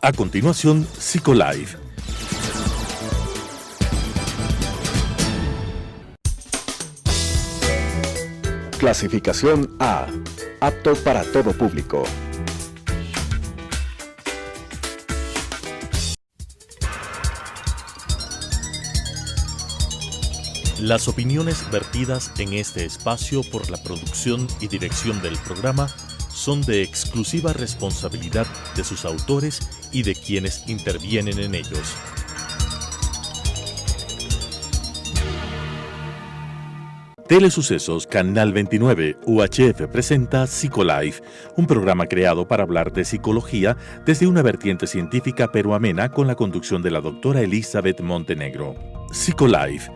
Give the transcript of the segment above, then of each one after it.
A continuación, Psicolife. Clasificación A. Apto para todo público. Las opiniones vertidas en este espacio por la producción y dirección del programa son de exclusiva responsabilidad de sus autores y de quienes intervienen en ellos. Telesucesos Canal 29 UHF presenta Psicolife, un programa creado para hablar de psicología desde una vertiente científica pero amena con la conducción de la doctora Elizabeth Montenegro. Psicolife.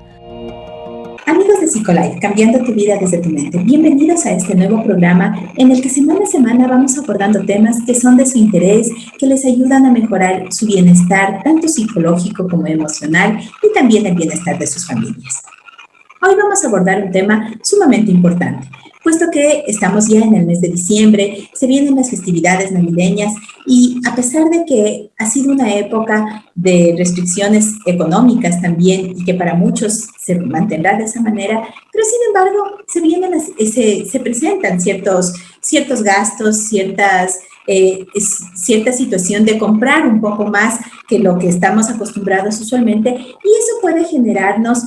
Amigos de Psicolife, cambiando tu vida desde tu mente, bienvenidos a este nuevo programa en el que semana a semana vamos abordando temas que son de su interés, que les ayudan a mejorar su bienestar, tanto psicológico como emocional, y también el bienestar de sus familias. Hoy vamos a abordar un tema sumamente importante, puesto que estamos ya en el mes de diciembre, se vienen las festividades navideñas y a pesar de que ha sido una época de restricciones económicas también y que para muchos se mantendrá de esa manera, pero sin embargo se presentan ciertos gastos, cierta situación de comprar un poco más que lo que estamos acostumbrados usualmente, y eso puede generarnos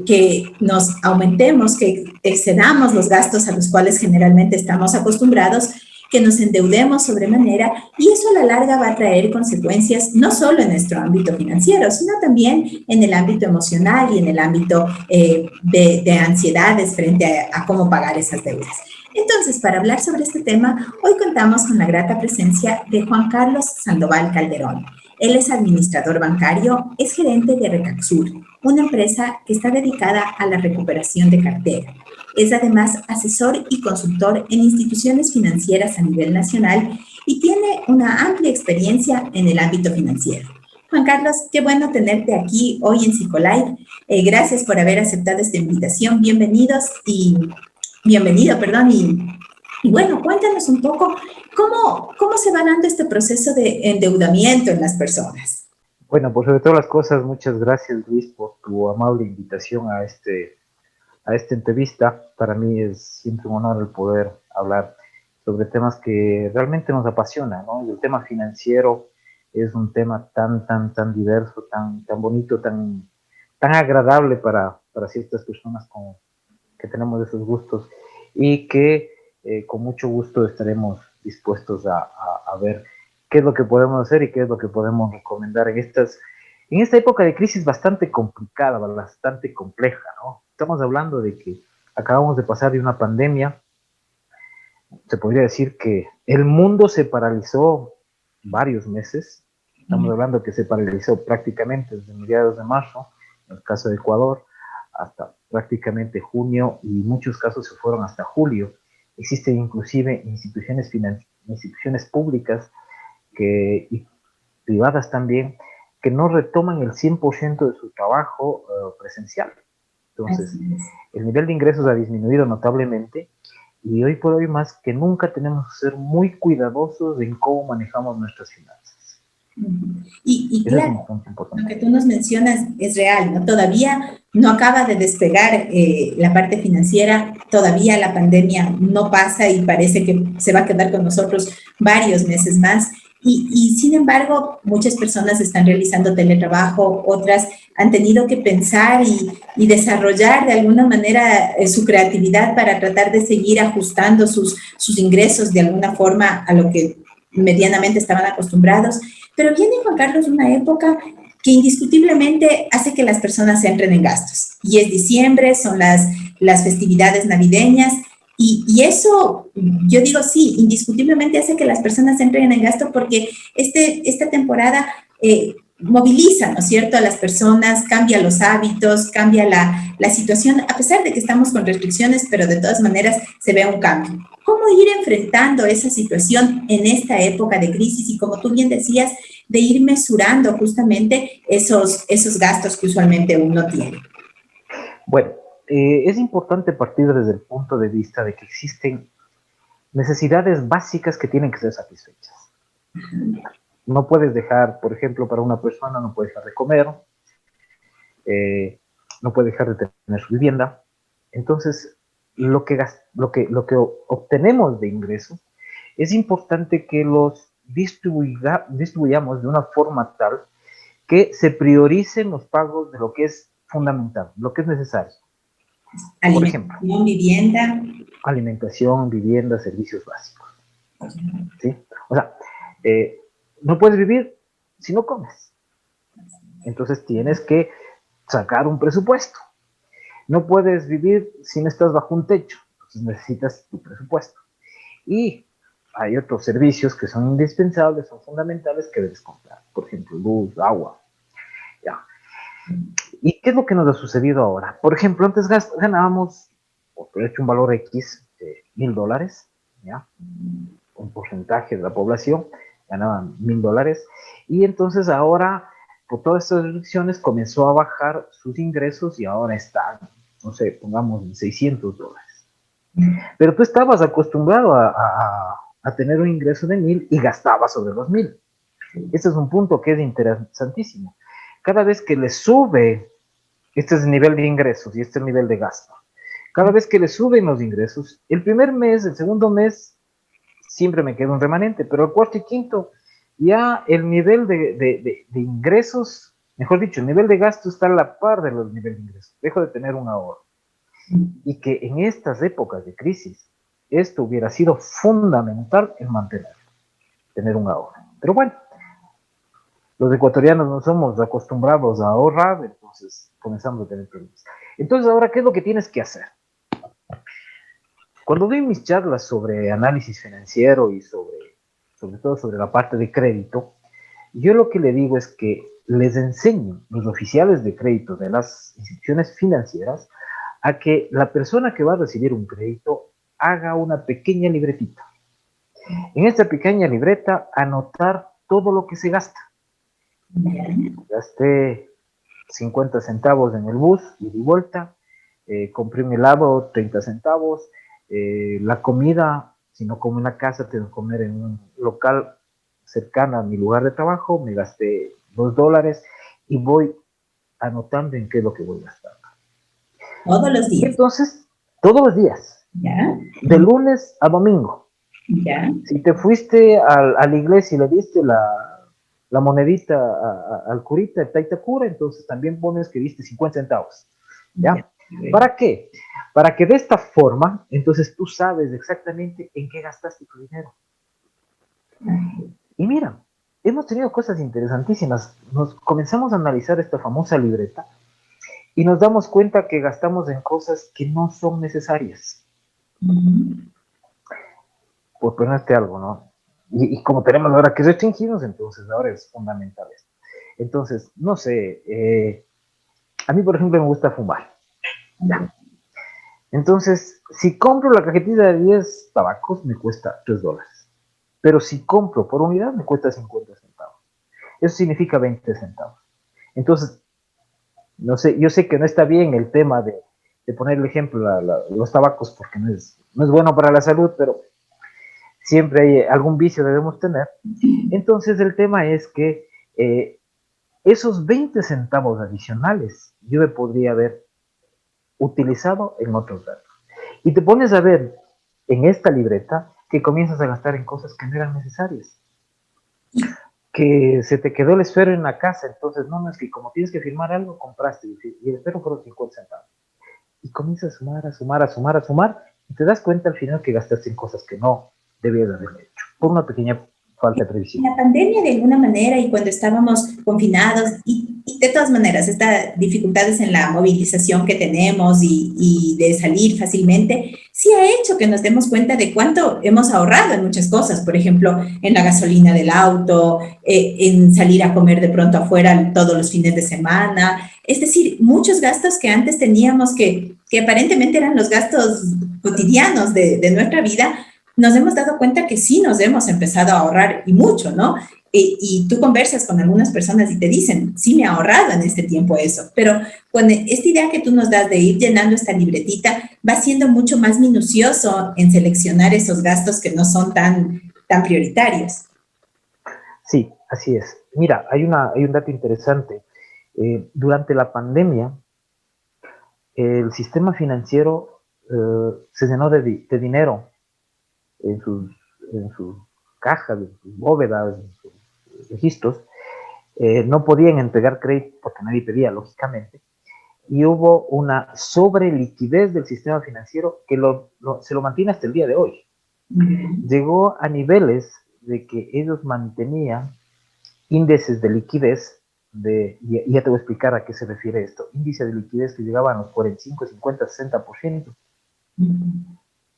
que nos aumentemos, que excedamos los gastos a los cuales generalmente estamos acostumbrados, que nos endeudemos sobremanera, y eso a la larga va a traer consecuencias no solo en nuestro ámbito financiero, sino también en el ámbito emocional y en el ámbito de ansiedades frente a cómo pagar esas deudas. Entonces, para hablar sobre este tema, hoy contamos con la grata presencia de Juan Carlos Sandoval Calderón. Él es administrador bancario, es gerente de Recaxur, una empresa que está dedicada a la recuperación de cartera. Es además asesor y consultor en instituciones financieras a nivel nacional y tiene una amplia experiencia en el ámbito financiero. Juan Carlos, qué bueno tenerte aquí hoy en Psicolife. Gracias por haber aceptado esta invitación. Bienvenido, y bueno, cuéntanos un poco cómo se va dando este proceso de endeudamiento en las personas. Bueno, pues sobre todas las cosas, muchas gracias, Luis, por tu amable invitación a esta entrevista. Para mí es siempre un honor el poder hablar sobre temas que realmente nos apasionan, ¿no? El tema financiero es un tema tan diverso, tan bonito, tan agradable para ciertas personas que tenemos esos gustos, y que con mucho gusto estaremos dispuestos a ver qué es lo que podemos hacer y qué es lo que podemos recomendar en esta época de crisis bastante complicada, bastante compleja, ¿no? Estamos hablando de que acabamos de pasar de una pandemia. Se podría decir que el mundo se paralizó varios meses. Estamos hablando que se paralizó prácticamente desde mediados de marzo, en el caso de Ecuador, hasta prácticamente junio, y muchos casos se fueron hasta julio. Existen inclusive instituciones públicas y privadas también, que no retoman el 100% de su trabajo presencial. Entonces, el nivel de ingresos ha disminuido notablemente, y hoy por hoy más que nunca tenemos que ser muy cuidadosos en cómo manejamos nuestras finanzas. Y claro, lo que tú nos mencionas es real, ¿no? Todavía no acaba de despegar la parte financiera, todavía la pandemia no pasa y parece que se va a quedar con nosotros varios meses más. Y sin embargo, muchas personas están realizando teletrabajo, otras han tenido que pensar y desarrollar de alguna manera su creatividad para tratar de seguir ajustando sus ingresos de alguna forma a lo que medianamente estaban acostumbrados. Pero viene, Juan Carlos, una época que indiscutiblemente hace que las personas entren en gastos. Y es diciembre, son las festividades navideñas, y eso, yo digo sí, indiscutiblemente hace que las personas entren en gasto, porque esta temporada moviliza, ¿no es cierto?, a las personas, cambia los hábitos, cambia la situación, a pesar de que estamos con restricciones, pero de todas maneras se ve un cambio. ¿Cómo ir enfrentando esa situación en esta época de crisis y, como tú bien decías, de ir mesurando justamente esos gastos que usualmente uno tiene? Bueno, es importante partir desde el punto de vista de que existen necesidades básicas que tienen que ser satisfechas. no puedes dejar, por ejemplo, para una persona no puede dejar de comer, no puede dejar de tener su vivienda. Entonces, lo que obtenemos de ingresos, es importante que los distribuyamos de una forma tal que se prioricen los pagos de lo que es fundamental, lo que es necesario. Por ejemplo, vivienda. Alimentación, vivienda, servicios básicos. ¿Sí? O sea, no puedes vivir si no comes. Entonces tienes que sacar un presupuesto. No puedes vivir si no estás bajo un techo. Entonces necesitas tu presupuesto. Y hay otros servicios que son indispensables, son fundamentales que debes comprar. Por ejemplo, luz, agua. ¿Ya? ¿Y qué es lo que nos ha sucedido ahora? Por ejemplo, antes ganábamos, por hecho un valor X de $1,000, ¿ya? Un porcentaje de la población ganaban $1,000, y entonces ahora, por todas estas reducciones, comenzó a bajar sus ingresos y ahora están, no sé, pongamos $600. Pero tú estabas acostumbrado a tener un ingreso de 1,000 y gastabas sobre los 1,000. Este es un punto que es interesantísimo. Cada vez que le sube, este es el nivel de ingresos y este es el nivel de gasto. Cada vez que le suben los ingresos, el primer mes, el segundo mes, siempre me queda un remanente, pero el cuarto y quinto, ya el nivel de ingresos, mejor dicho, el nivel de gasto está a la par de los niveles de ingresos. Dejo de tener un ahorro. Y que en estas épocas de crisis, esto hubiera sido fundamental en mantener, tener un ahorro. Pero bueno, los ecuatorianos no somos acostumbrados a ahorrar, entonces comenzamos a tener problemas. Entonces, ahora, ¿qué es lo que tienes que hacer? Cuando doy mis charlas sobre análisis financiero y sobre todo sobre la parte de crédito, yo lo que le digo es que les enseño los oficiales de crédito de las instituciones financieras a que la persona que va a recibir un crédito haga una pequeña libretita. En esta pequeña libreta, anotar todo lo que se gasta. Gasté 50 centavos en el bus, ida y vuelta, compré un helado, 30 centavos, la comida, si no como en la casa, tengo que comer en un local cercano a mi lugar de trabajo, me gasté $2 y voy anotando en qué es lo que voy a gastar. Todos los días. Entonces, todos los días. ¿Ya? De lunes a domingo. ¿Ya? Si te fuiste a la iglesia y le diste la monedita al curita de Taitacura, entonces también pones que diste 50 centavos. ¿Ya? ¿Para qué? Para que de esta forma, entonces tú sabes exactamente en qué gastaste tu dinero. Y mira, hemos tenido cosas interesantísimas. Nos comenzamos a analizar esta famosa libreta y nos damos cuenta que gastamos en cosas que no son necesarias. Por ponerte algo, ¿no? Y como tenemos ahora que restringirnos, entonces ahora es fundamental esto. Entonces, no sé, a mí, por ejemplo, me gusta fumar. ¿Ya? Entonces, si compro la cajetilla de 10 tabacos, me cuesta $3. Pero si compro por unidad, me cuesta 50 centavos. Eso significa 20 centavos. Entonces, no sé, yo sé que no está bien el tema de poner el ejemplo los tabacos, porque no es bueno para la salud, pero siempre hay algún vicio debemos tener. Entonces, el tema es que esos 20 centavos adicionales yo me podría haber utilizado en otros datos. Y te pones a ver en esta libreta que comienzas a gastar en cosas que no eran necesarias. Que se te quedó el esfero en la casa, entonces no es que como tienes que firmar algo, compraste y el esfero fueron 50 centavos. Y comienzas a sumar, y te das cuenta al final que gastaste en cosas que no debías haber hecho, por una pequeña falta de previsión. La pandemia, de alguna manera, y cuando estábamos confinados, y de todas maneras, estas dificultades en la movilización que tenemos y de salir fácilmente, sí ha hecho que nos demos cuenta de cuánto hemos ahorrado en muchas cosas, por ejemplo, en la gasolina del auto, en salir a comer de pronto afuera todos los fines de semana, es decir, muchos gastos que antes teníamos que aparentemente eran los gastos cotidianos de nuestra vida. Nos hemos dado cuenta que sí nos hemos empezado a ahorrar y mucho, ¿no? Y tú conversas con algunas personas y te dicen, sí me he ahorrado en este tiempo eso, pero con esta idea que tú nos das de ir llenando esta libretita, va siendo mucho más minucioso en seleccionar esos gastos que no son tan prioritarios. Sí, Así es. Mira, hay un dato interesante. Durante la pandemia, el sistema financiero se llenó de dinero en sus cajas, en sus bóvedas, en sus registros. No podían entregar crédito porque nadie pedía, lógicamente, y hubo una sobreliquidez del sistema financiero que se lo mantiene hasta el día de hoy. Llegó a niveles de que ellos mantenían índices de liquidez y ya te voy a explicar a qué se refiere esto, índice de liquidez que llegaban a los 45, 50, 60%.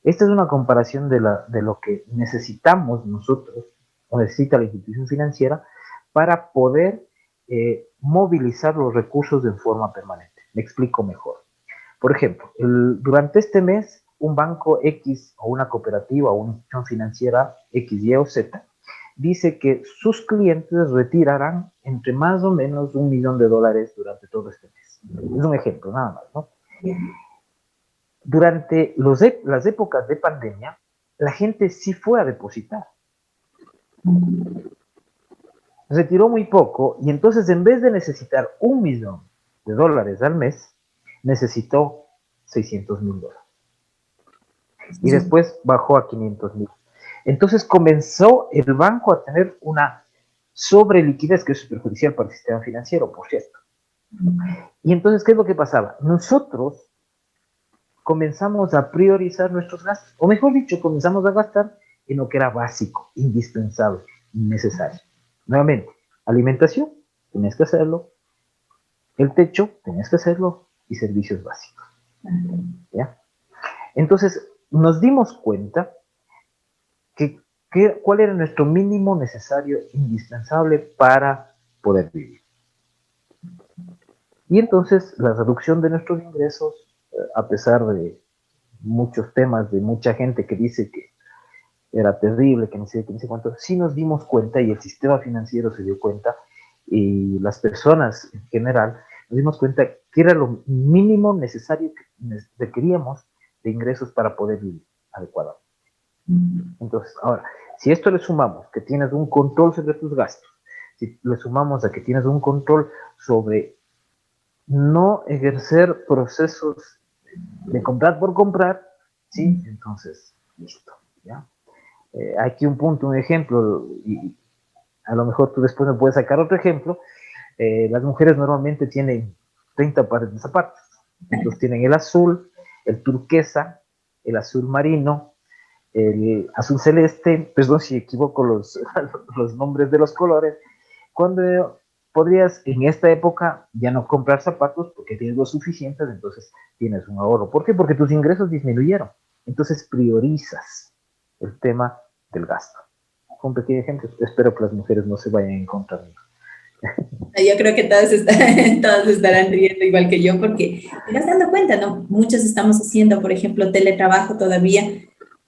Esta es una comparación de lo que necesitamos nosotros, o necesita la institución financiera, para poder movilizar los recursos de forma permanente. Me explico mejor. Por ejemplo, durante este mes, un banco X o una cooperativa o una institución financiera X, Y o Z dice que sus clientes retirarán entre más o menos $1 millón durante todo este mes. Es un ejemplo, nada más, ¿no? Durante las épocas de pandemia, la gente sí fue a depositar. Retiró muy poco y entonces en vez de necesitar $1 millón al mes, necesitó $600,000. Y después bajó a 500,000. Entonces comenzó el banco a tener una sobreliquidez que es perjudicial para el sistema financiero, por cierto. Y entonces, ¿qué es lo que pasaba? Nosotros comenzamos a priorizar nuestros gastos, o mejor dicho, comenzamos a gastar en lo que era básico, indispensable, necesario. Nuevamente, alimentación, tenías que hacerlo, el techo, tenías que hacerlo, y servicios básicos. ¿Ya? Entonces, nos dimos cuenta cuál era nuestro mínimo necesario, indispensable para poder vivir. Y entonces, la reducción de nuestros ingresos, a pesar de muchos temas de mucha gente que dice que era terrible, que no sé cuánto, sí nos dimos cuenta y el sistema financiero se dio cuenta y las personas en general nos dimos cuenta que era lo mínimo necesario que requeríamos de ingresos para poder vivir adecuadamente. Entonces, ahora, si esto le sumamos que tienes un control sobre tus gastos, si le sumamos a que tienes un control sobre no ejercer procesos de comprar por comprar, ¿sí? Entonces, listo, ¿ya? Aquí un punto, un ejemplo, y a lo mejor tú después me puedes sacar otro ejemplo. Las mujeres normalmente tienen 30 pares de zapatos. Entonces tienen el azul, el turquesa, el azul marino, el azul celeste, perdón si equivoco los nombres de los colores, cuando podrías en esta época ya no comprar zapatos porque tienes los suficientes, entonces tienes un ahorro. ¿Por qué? Porque tus ingresos disminuyeron. Entonces priorizas el tema del gasto. Un pequeño ejemplo, espero que las mujeres no se vayan en contra de mí. Yo creo que todos estarán riendo igual que yo, porque te vas dando cuenta, ¿no? Muchos estamos haciendo, por ejemplo, teletrabajo todavía,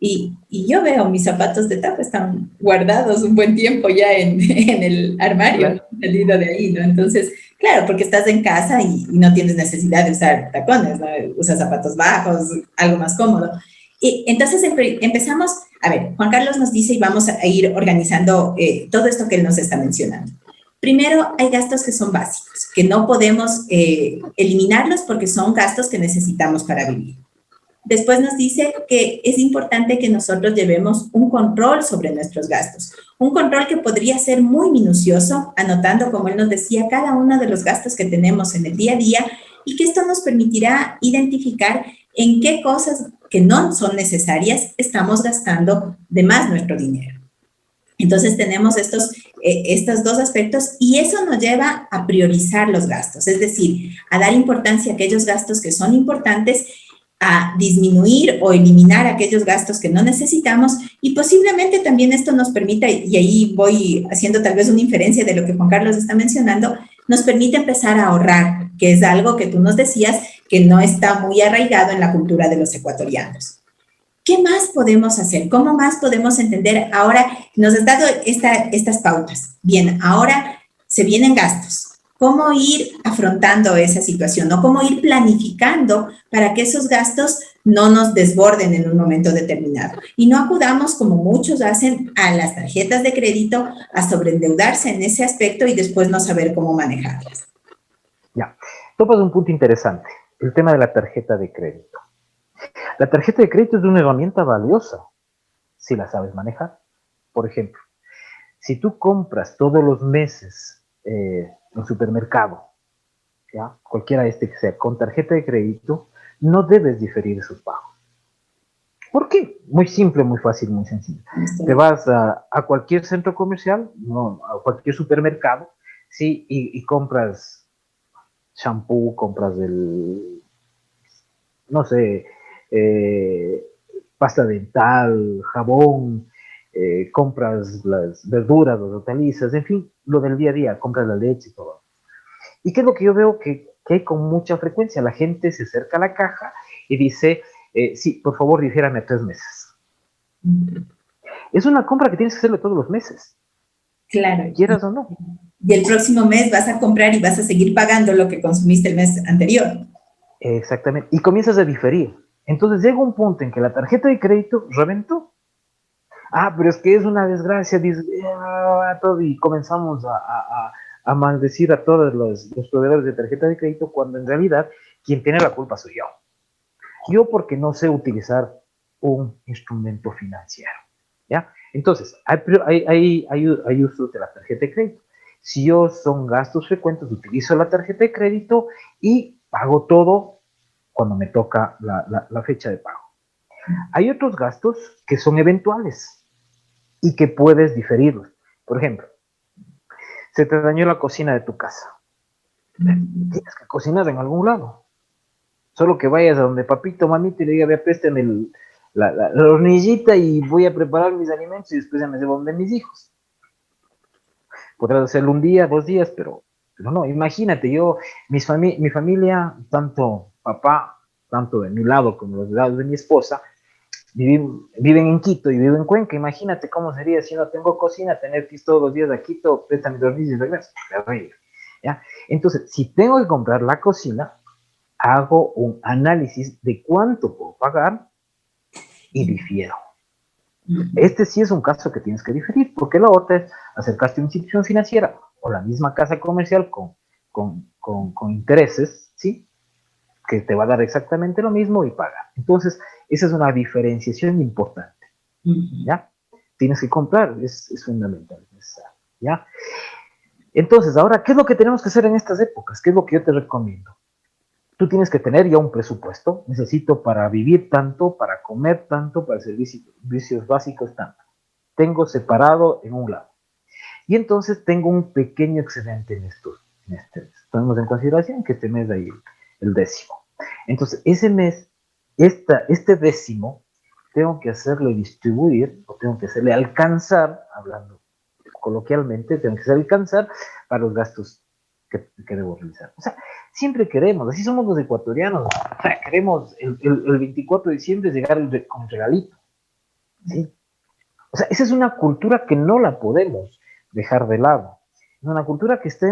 y yo veo mis zapatos de tapa están guardados un buen tiempo ya en el armario, claro. ¿No? Salido de ahí, ¿no? Entonces, claro, porque estás en casa y no tienes necesidad de usar tacones, ¿no? Usas zapatos bajos, algo más cómodo. Y entonces empezamos, a ver, Juan Carlos nos dice y vamos a ir organizando todo esto que él nos está mencionando. Primero, hay gastos que son básicos, que no podemos eliminarlos porque son gastos que necesitamos para vivir. Después nos dice que es importante que nosotros llevemos un control sobre nuestros gastos, un control que podría ser muy minucioso, anotando, como él nos decía, cada uno de los gastos que tenemos en el día a día, y que esto nos permitirá identificar en qué cosas que no son necesarias estamos gastando de más nuestro dinero. Entonces tenemos estos dos aspectos y eso nos lleva a priorizar los gastos, es decir, a dar importancia a aquellos gastos que son importantes, a disminuir o eliminar aquellos gastos que no necesitamos, y posiblemente también esto nos permita, y ahí voy haciendo tal vez una inferencia de lo que Juan Carlos está mencionando, nos permite empezar a ahorrar, que es algo que tú nos decías que no está muy arraigado en la cultura de los ecuatorianos. ¿Qué más podemos hacer? ¿Cómo más podemos entender? Ahora nos has dado estas pautas. Bien, ahora se vienen gastos. ¿Cómo ir afrontando esa situación? ¿No? ¿Cómo ir planificando para que esos gastos no nos desborden en un momento determinado. Y no acudamos, como muchos hacen, a las tarjetas de crédito a sobreendeudarse en ese aspecto y después no saber cómo manejarlas. Ya, topas un punto interesante, el tema de la tarjeta de crédito. La tarjeta de crédito es una herramienta valiosa si la sabes manejar. Por ejemplo, si tú compras todos los meses en el supermercado, ¿ya? Cualquiera que sea, con tarjeta de crédito, no debes diferir su pago. ¿Por qué? Muy simple, muy fácil, muy sencillo. Te vas a cualquier centro comercial, no, a cualquier supermercado, ¿sí? Y compras shampoo, compras no sé, pasta dental, jabón, compras las verduras, las hortalizas, en fin, lo del día a día, compras la leche y todo. ¿Y qué es lo que yo veo que hay con mucha frecuencia? La gente se acerca a la caja y dice, sí, por favor, difiérame a 3 meses. Es una compra que tienes que hacerle todos los meses. Claro. Quieras o no. Y el próximo mes vas a comprar y vas a seguir pagando lo que consumiste el mes anterior. Exactamente. Y comienzas a diferir. Entonces llega un punto en que la tarjeta de crédito reventó. Ah, pero es que es una desgracia, todo, y comenzamos a maldecir a todos los proveedores de tarjeta de crédito, cuando en realidad quien tiene la culpa soy yo. Yo porque no sé utilizar un instrumento financiero, ¿ya? Entonces, hay usos de la tarjeta de crédito. Si yo son gastos frecuentes, utilizo la tarjeta de crédito y pago todo cuando me toca la fecha de pago. Hay otros gastos que son eventuales y que puedes diferirlos. Por ejemplo, se te dañó la cocina de tu casa. Tienes que cocinar en algún lado. Solo que vayas a donde papito, mamita y le diga, vea, préstame la hornillita y voy a preparar mis alimentos y después ya me llevo donde mis hijos. Podrás hacerlo un día, 2 días, pero no, imagínate, mi familia, tanto papá, tanto de mi lado como los lados de mi esposa, viven en Quito y vivo en Cuenca. Imagínate cómo sería si no tengo cocina, tener que ir todos los días a Quito, préstame 2 días y regreso. Terrible, ¿ya? Entonces, si tengo que comprar la cocina, hago un análisis de cuánto puedo pagar y difiero. Este sí es un caso que tienes que diferir, porque la otra es acercarte a una institución financiera o la misma casa comercial con intereses, ¿sí? Que te va a dar exactamente lo mismo y paga. Entonces, esa es una diferenciación importante, ¿ya? Tienes que comprar, es fundamental, ¿ya? Entonces, ahora, ¿qué es lo que tenemos que hacer en estas épocas? ¿Qué es lo que yo te recomiendo? Tú tienes que tener ya un presupuesto. Necesito para vivir tanto, para comer tanto, para servicios básicos tanto. Tengo separado en un lado. Y entonces tengo un pequeño excedente en este mes. Tomemos en consideración que este mes hay el décimo. Entonces, ese mes, este décimo, tengo que hacerle distribuir, o tengo que hacerle alcanzar, hablando coloquialmente, tengo que hacerle alcanzar para los gastos que debo realizar. O sea, siempre queremos, así somos los ecuatorianos, o sea, queremos el 24 de diciembre llegar con un regalito, ¿sí? O sea, esa es una cultura que no la podemos dejar de lado. Es una cultura que está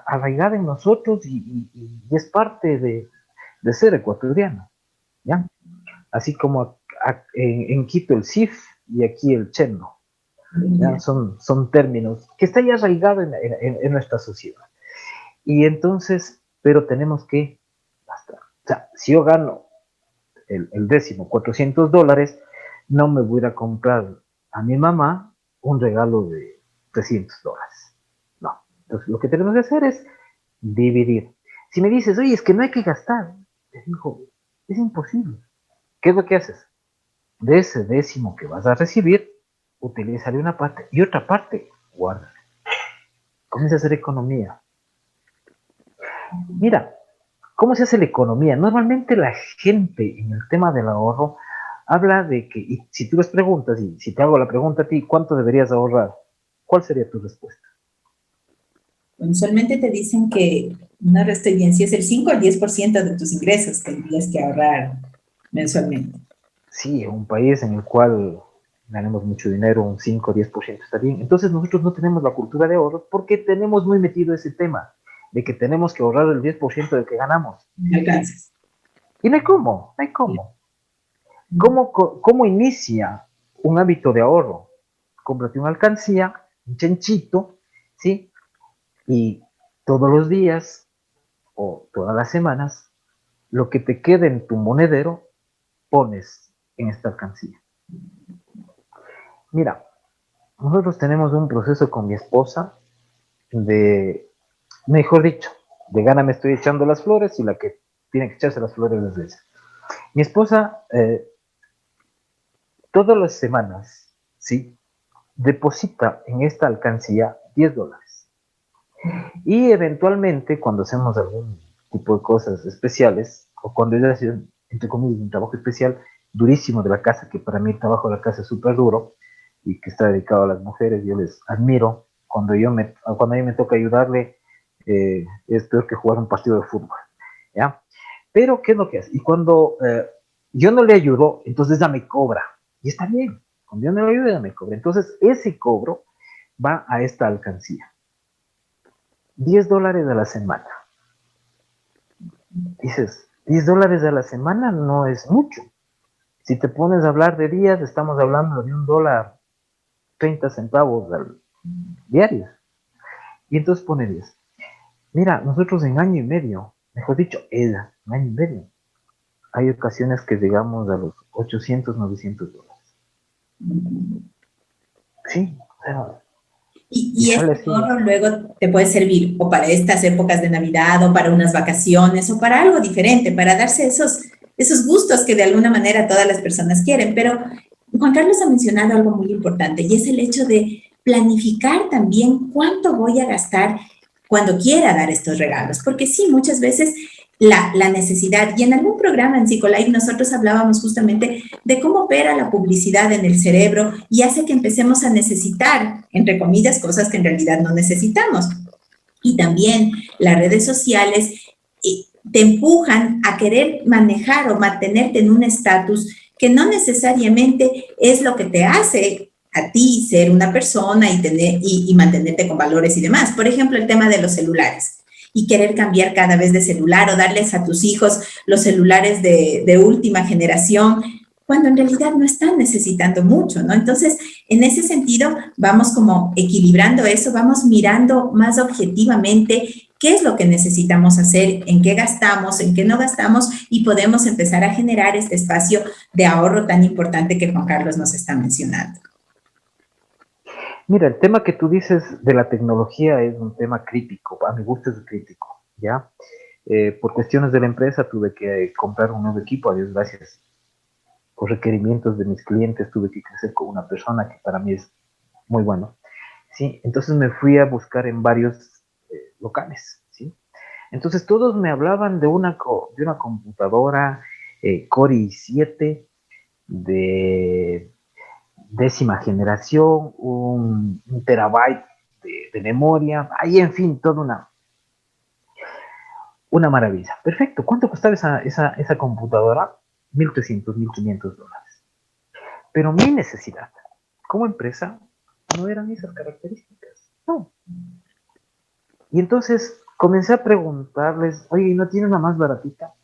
arraigada en nosotros y es parte de ser ecuatoriano, ¿ya? Así como en Quito el CIF y aquí el chendo, ¿ya? Son términos que están ya arraigados en nuestra sociedad. Y entonces, pero tenemos que gastar. O sea, si yo gano el décimo, $400, no me voy a ir a comprar a mi mamá un regalo de $300. No. Entonces, lo que tenemos que hacer es dividir. Si me dices, oye, es que no hay que gastar, te digo, es imposible. ¿Qué es lo que haces? De ese décimo que vas a recibir, utilízale una parte y otra parte, guárdale. Comienza a hacer economía. Mira, ¿cómo se hace la economía? Normalmente la gente en el tema del ahorro habla de que, y si tú les preguntas, y si te hago la pregunta a ti, ¿cuánto deberías ahorrar? ¿Cuál sería tu respuesta? Usualmente te dicen que, no estoy bien, si es el 5 o el 10% de tus ingresos tendrías que ahorrar mensualmente. Sí, en un país en el cual ganamos mucho dinero, un 5 o 10% está bien. Entonces nosotros no tenemos la cultura de ahorro porque tenemos muy metido ese tema de que tenemos que ahorrar el 10% del que ganamos. No alcanzas. Y no hay cómo, no hay cómo. ¿Cómo inicia un hábito de ahorro? Cómprate una alcancía, un chanchito, ¿sí? Y todos los días o todas las semanas, lo que te quede en tu monedero, pones en esta alcancía. Mira, nosotros tenemos un proceso con mi esposa mejor dicho, de gana me estoy echando las flores y la que tiene que echarse las flores es ella. Mi esposa, todas las semanas, ¿sí?, deposita en esta alcancía $10. Y eventualmente, cuando hacemos algún tipo de cosas especiales, o cuando ella hace, entre comillas, un trabajo especial durísimo de la casa, que para mí el trabajo de la casa es súper duro, y que está dedicado a las mujeres, yo les admiro. Cuando a mí me toca ayudarle, es peor que jugar un partido de fútbol, ¿ya? Pero, ¿qué es lo que hace? Y cuando yo no le ayudo, entonces ella me cobra, y está bien, cuando yo no le ayudo, ella me cobra. Entonces, ese cobro va a esta alcancía. $10 a la semana. Dices, $10 a la semana no es mucho. Si te pones a hablar de días, estamos hablando de $1.30 diarios. Y entonces pone 10. Mira, nosotros en año y medio, mejor dicho, en año y medio, hay ocasiones que llegamos a los $800, $900. Sí, o sea, Y este ahorro luego te puede servir o para estas épocas de Navidad o para unas vacaciones o para algo diferente, para darse esos gustos que de alguna manera todas las personas quieren. Pero Juan Carlos ha mencionado algo muy importante y es el hecho de planificar también cuánto voy a gastar cuando quiera dar estos regalos, porque sí, muchas veces la necesidad, y en algún programa en Psicolife nosotros hablábamos justamente de cómo opera la publicidad en el cerebro y hace que empecemos a necesitar, entre comillas, cosas que en realidad no necesitamos. Y también las redes sociales te empujan a querer manejar o mantenerte en un estatus que no necesariamente es lo que te hace a ti ser una persona y mantenerte con valores y demás. Por ejemplo, el tema de los celulares y querer cambiar cada vez de celular o darles a tus hijos los celulares de última generación, cuando en realidad no están necesitando mucho, ¿no? Entonces, en ese sentido, vamos como equilibrando eso, vamos mirando más objetivamente qué es lo que necesitamos hacer, en qué gastamos, en qué no gastamos, y podemos empezar a generar este espacio de ahorro tan importante que Juan Carlos nos está mencionando. Mira, el tema que tú dices de la tecnología es un tema crítico, a mi gusto es crítico, ¿ya? Por cuestiones de la empresa tuve que comprar un nuevo equipo, a Dios gracias. Por requerimientos de mis clientes tuve que crecer con una persona que para mí es muy bueno, ¿sí? Entonces me fui a buscar en varios locales, ¿sí? Entonces todos me hablaban de una computadora Core i7 de 10ª generación, un terabyte de memoria, ahí en fin, toda una maravilla. Perfecto, ¿cuánto costaba esa computadora? $1.300, $1.500. Pero mi necesidad como empresa no eran esas características, no. Y entonces comencé a preguntarles, oye, ¿no tiene una más baratita?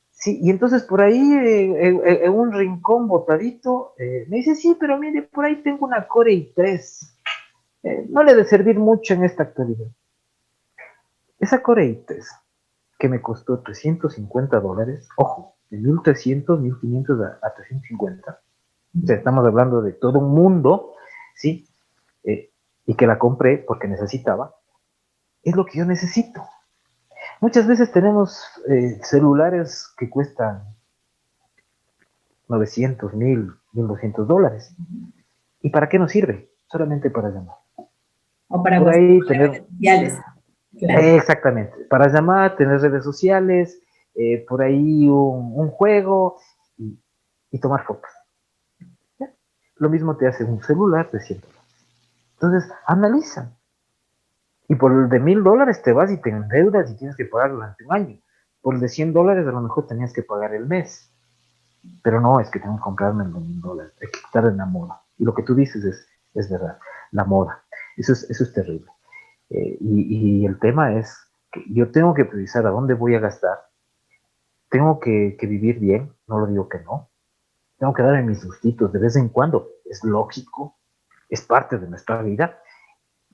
Sí, y entonces por ahí, en un rincón botadito, me dice, sí, pero mire, por ahí tengo una Core i3. No le debe servir mucho en esta actualidad. Esa Core i3, que me costó $350, ojo, de 1.300, 1.500 a 350. O sea, estamos hablando de todo un mundo, ¿sí? Y que la compré porque necesitaba. Es lo que yo necesito. Muchas veces tenemos celulares que cuestan $900, $1.200. ¿Y para qué nos sirve? Solamente para llamar. O para por ahí tener redes sociales. Claro. Exactamente. Para llamar, tener redes sociales, por ahí un juego y tomar fotos. ¿Ya? Lo mismo te hace un celular de $100. Entonces, analiza. Y por el de $1.000 te vas y te endeudas y tienes que pagar durante un año. Por el de $100 a lo mejor tenías que pagar el mes. Pero no, es que tengo que comprarme el de $1.000. Hay que quitar en la moda. Y lo que tú dices es verdad. La moda. Eso es terrible. Y el tema es que yo tengo que priorizar a dónde voy a gastar. Tengo que vivir bien. No lo digo que no. tengo que darme mis gustitos de vez en cuando, es lógico, es parte de nuestra vida,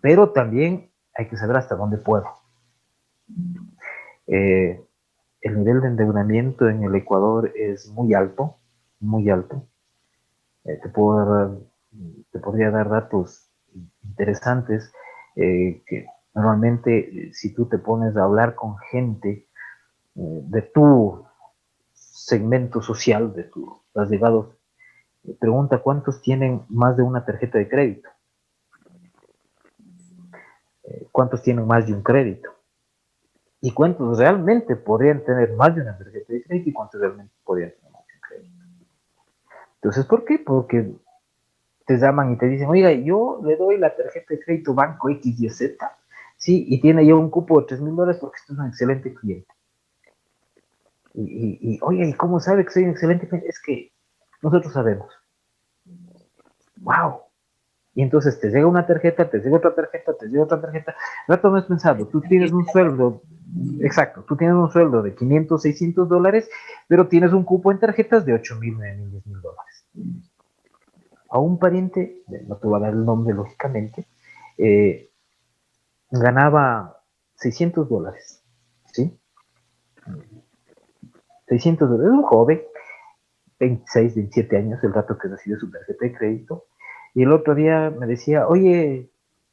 pero también hay que saber hasta dónde puedo. El nivel de endeudamiento en el Ecuador es muy alto, muy alto. Te podría dar datos interesantes que normalmente si tú te pones a hablar con gente de tu segmento social, de tus allegados, pregunta cuántos tienen más de una tarjeta de crédito, cuántos tienen más de un crédito y cuántos realmente podrían tener más de una tarjeta de crédito y cuántos realmente podrían tener más de un crédito. Entonces, ¿por qué? Porque te llaman y te dicen, oiga, yo le doy la tarjeta de crédito Banco X, Y, Z, sí, y tiene ya un cupo de $3,000 porque usted es un excelente cliente. Oye, ¿y cómo sabe que soy un excelente cliente? Es que nosotros sabemos. ¡Wow! Y entonces te llega una tarjeta, te llega otra tarjeta, te llega otra tarjeta. Rato no has pensado, tú tienes un sueldo, exacto, tú tienes un sueldo de $500, $600, pero tienes un cupo en tarjetas de $8,000, $9,000, $10,000. A un pariente, no te voy a dar el nombre lógicamente, ganaba $600, ¿sí? $600, es un joven, 26, 27 años, el rato que recibió su tarjeta de crédito, y el otro día me decía, oye,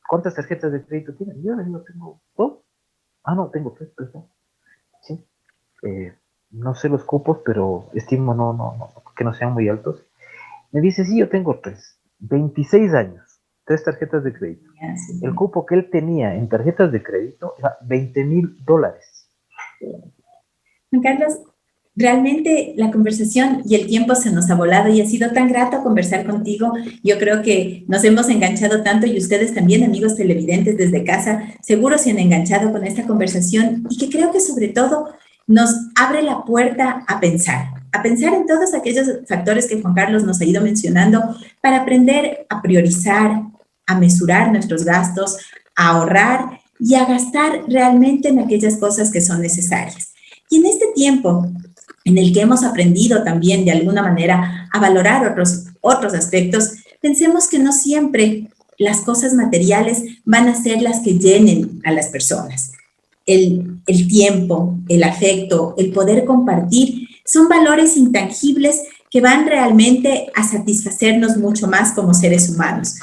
¿cuántas tarjetas de crédito tienes? Yo le digo, tengo 2. Ah, no, tengo 3, perdón. ¿Sí? No sé los cupos, pero estimo que no sean muy altos. Me dice, sí, yo tengo 3. 26 años, 3 tarjetas de crédito. Sí. El cupo que él tenía en tarjetas de crédito era $20,000. Juan Carlos, realmente la conversación y el tiempo se nos ha volado y ha sido tan grato conversar contigo. Yo creo que nos hemos enganchado tanto y ustedes también, amigos televidentes desde casa, seguro se han enganchado con esta conversación y que creo que sobre todo nos abre la puerta a pensar en todos aquellos factores que Juan Carlos nos ha ido mencionando para aprender a priorizar, a mesurar nuestros gastos, a ahorrar y a gastar realmente en aquellas cosas que son necesarias. Y en este tiempo en el que hemos aprendido también de alguna manera a valorar otros aspectos, pensemos que no siempre las cosas materiales van a ser las que llenen a las personas. El tiempo, el afecto, el poder compartir son valores intangibles que van realmente a satisfacernos mucho más como seres humanos.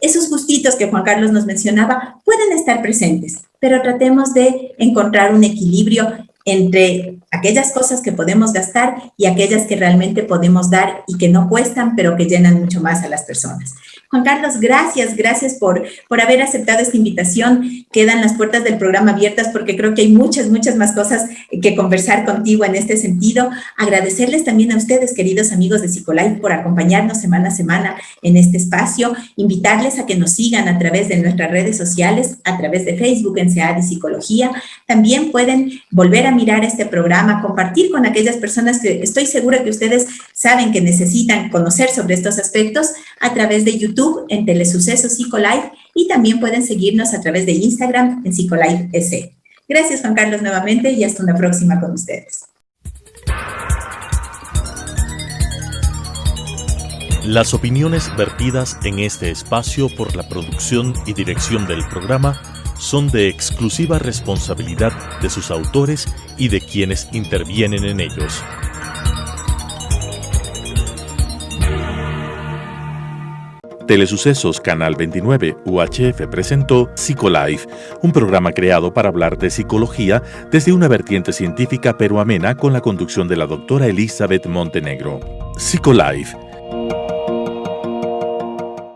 Esos gustitos que Juan Carlos nos mencionaba pueden estar presentes, pero tratemos de encontrar un equilibrio entre aquellas cosas que podemos gastar y aquellas que realmente podemos dar y que no cuestan, pero que llenan mucho más a las personas. Juan Carlos, gracias por haber aceptado esta invitación. Quedan las puertas del programa abiertas porque creo que hay muchas más cosas que conversar contigo en este sentido. Agradecerles también a ustedes, queridos amigos de Psicolife, por acompañarnos semana a semana en este espacio. Invitarles a que nos sigan a través de nuestras redes sociales, a través de Facebook en SEADI Psicología. También pueden volver a mirar este programa, compartir con aquellas personas que estoy segura que ustedes saben que necesitan conocer sobre estos aspectos a través de YouTube en Telesucesos Psicolife y también pueden seguirnos a través de Instagram en Psicolife S. Gracias, Juan Carlos, nuevamente y hasta una próxima con ustedes. Las opiniones vertidas en este espacio por la producción y dirección del programa son de exclusiva responsabilidad de sus autores y de quienes intervienen en ellos. Telesucesos Canal 29 UHF presentó Psicolife, un programa creado para hablar de psicología desde una vertiente científica pero amena con la conducción de la doctora Elizabeth Montenegro. Psicolife